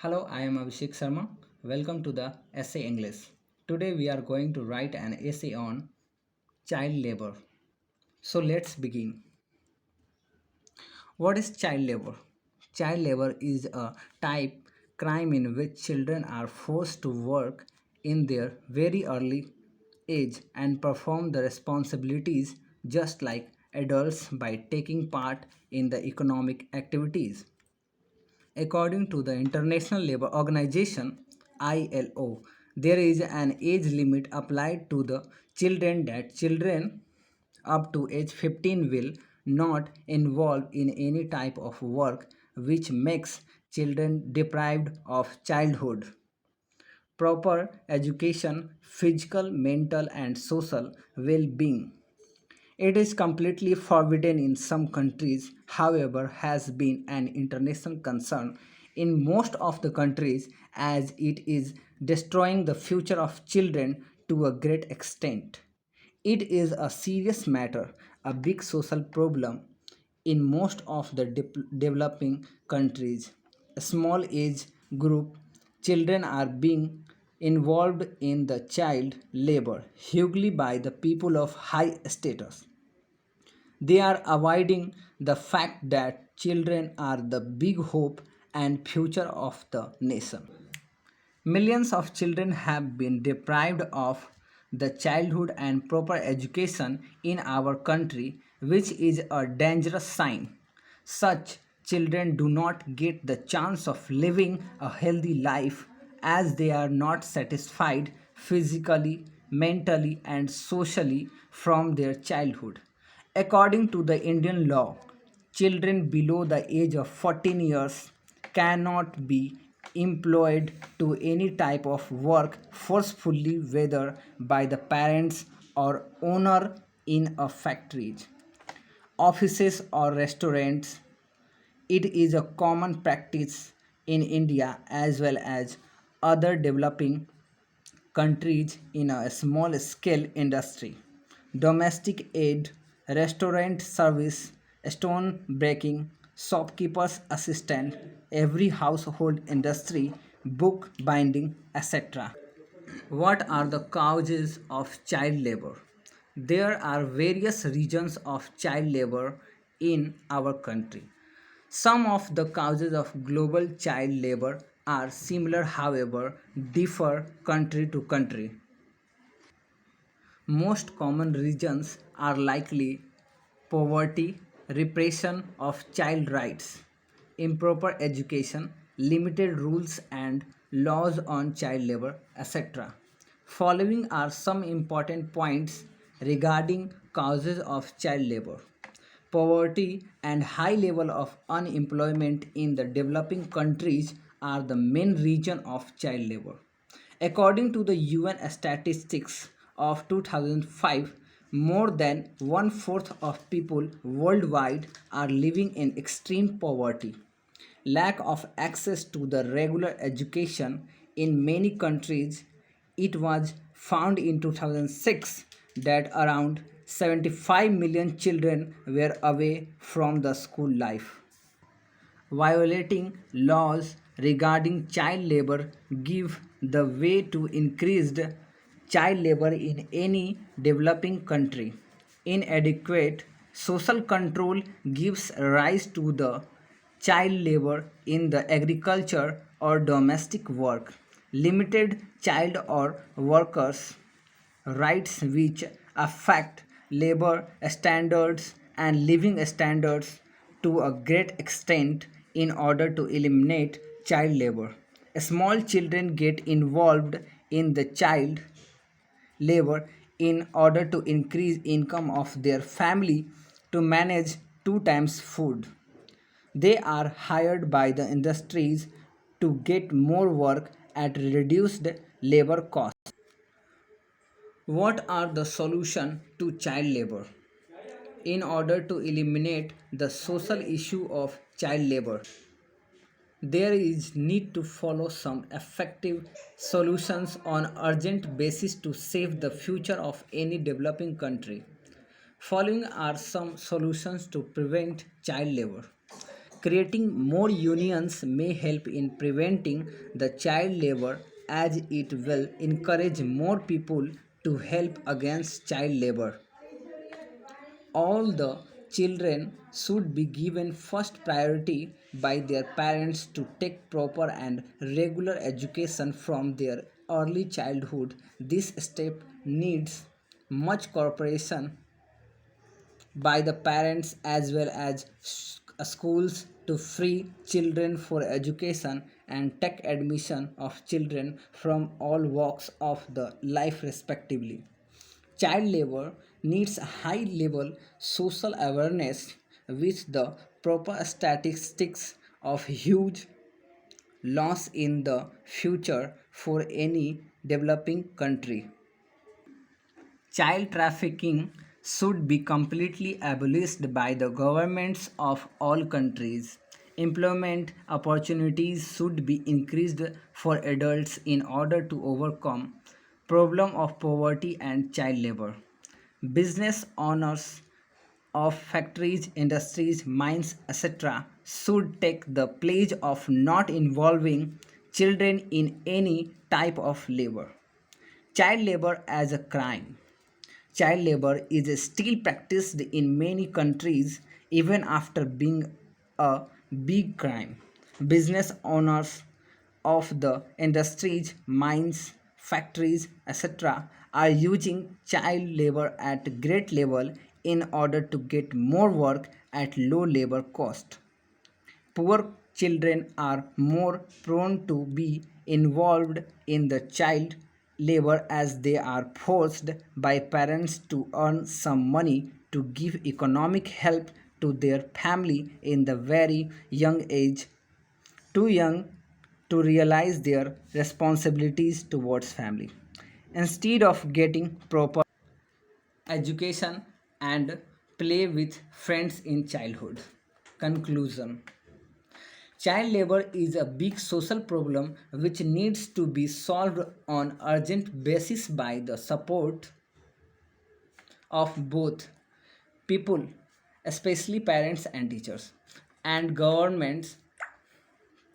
Hello, I am Abhishek Sharma. Welcome to the Essay English. Today we are going to write an essay on child labor. So let's begin. What is child labor? Child labor is a type crime in which children are forced to work in their very early age and perform the responsibilities just like adults by taking part in the economic activities. According to the International Labour Organization ILO, there is an age limit applied to the children that children up to age 15 will not involve in any type of work which makes children deprived of childhood proper education, physical, mental, and social well being. It is completely forbidden in some countries, however, has been an international concern in most of the countries as it is destroying the future of children to a great extent. It is a serious matter, a big social problem in most of the developing countries. A small age group children are being involved in the child labor, hugely by the people of high status. They are avoiding the fact that children are the big hope and future of the nation. Millions of children have been deprived of the childhood and proper education in our country, which is a dangerous sign. Such children do not get the chance of living a healthy life as they are not satisfied physically, mentally, and socially from their childhood. According to the Indian law, children below the age of 14 years cannot be employed to any type of work forcefully, whether by the parents or owner in a factories, offices or restaurants. It is a common practice in India as well as other developing countries in a small scale industry. Domestic aid, restaurant service, stone breaking, shopkeeper's assistant, every household industry, book binding, etc. What are the causes of child labor? There are various regions of child labor in our country. Some of the causes of global child labor are similar, however, differ country to country. Most common reasons are likely poverty, repression of child rights, improper education, limited rules and laws on child labor, etc. Following are some important points regarding causes of child labor. Poverty and high level of unemployment in the developing countries are the main reason of child labor. According to the UN statistics of 2005, more than one fourth of people worldwide are living in extreme poverty. Lack of access to the regular education in many countries. It was found in 2006 that around 75 million children were away from the school life. Violating laws regarding child labor give the way to increased child labor in any developing country. Inadequate social control gives rise to the child labor in the agriculture or domestic work. Limited child or workers' rights which affect labor standards and living standards to a great extent in order to eliminate child labor. Small children get involved in the child labor in order to increase income of their family to manage two times food. They are hired by the industries to get more work at reduced labor costs. What are the solution to child labor? In order to eliminate the social issue of child labor, there is need to follow some effective solutions on urgent basis to save the future of any developing country. Following are some solutions to prevent child labor. Creating more unions may help in preventing the child labor, as it will encourage more people to help against child labor. All the children should be given first priority by their parents to take proper and regular education from their early childhood. This step needs much cooperation by the parents as well as schools to free children for education and take admission of children from all walks of the life respectively. Child labor needs a high level social awareness with the proper statistics of huge loss in the future for any developing country. Child trafficking should be completely abolished by the governments of all countries. Employment opportunities should be increased for adults in order to overcome problem of poverty and child labor. Business owners of factories, industries, mines, etc. should take the pledge of not involving children in any type of labor. Child labor as a crime. Child labor is still practiced in many countries even after being a big crime. Business owners of the industries, mines, factories, etc. are using child labor at great level in order to get more work at low labor cost. Poor children are more prone to be involved in the child labor as they are forced by parents to earn some money to give economic help to their family in the very young age, too young to realize their responsibilities towards family. Instead of getting proper education and play with friends in childhood. Conclusion. Child labor is a big social problem which needs to be solved on urgent basis by the support of both people, especially parents and teachers, and governments.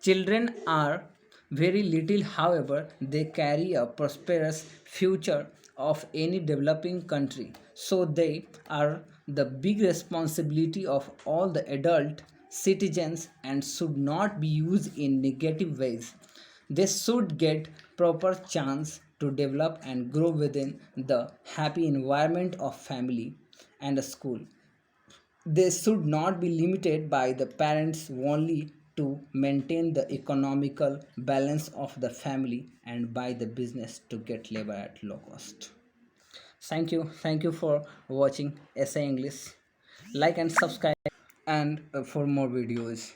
Children are very little, however, they carry a prosperous future of any developing country. So they are the big responsibility of all the adult citizens and should not be used in negative ways. They should get proper chance to develop and grow within the happy environment of family and a school. They should not be limited by the parents only to maintain the economical balance of the family and by the business to get labor at low cost. Thank you. Thank you for watching SA English. Like and subscribe and for more videos.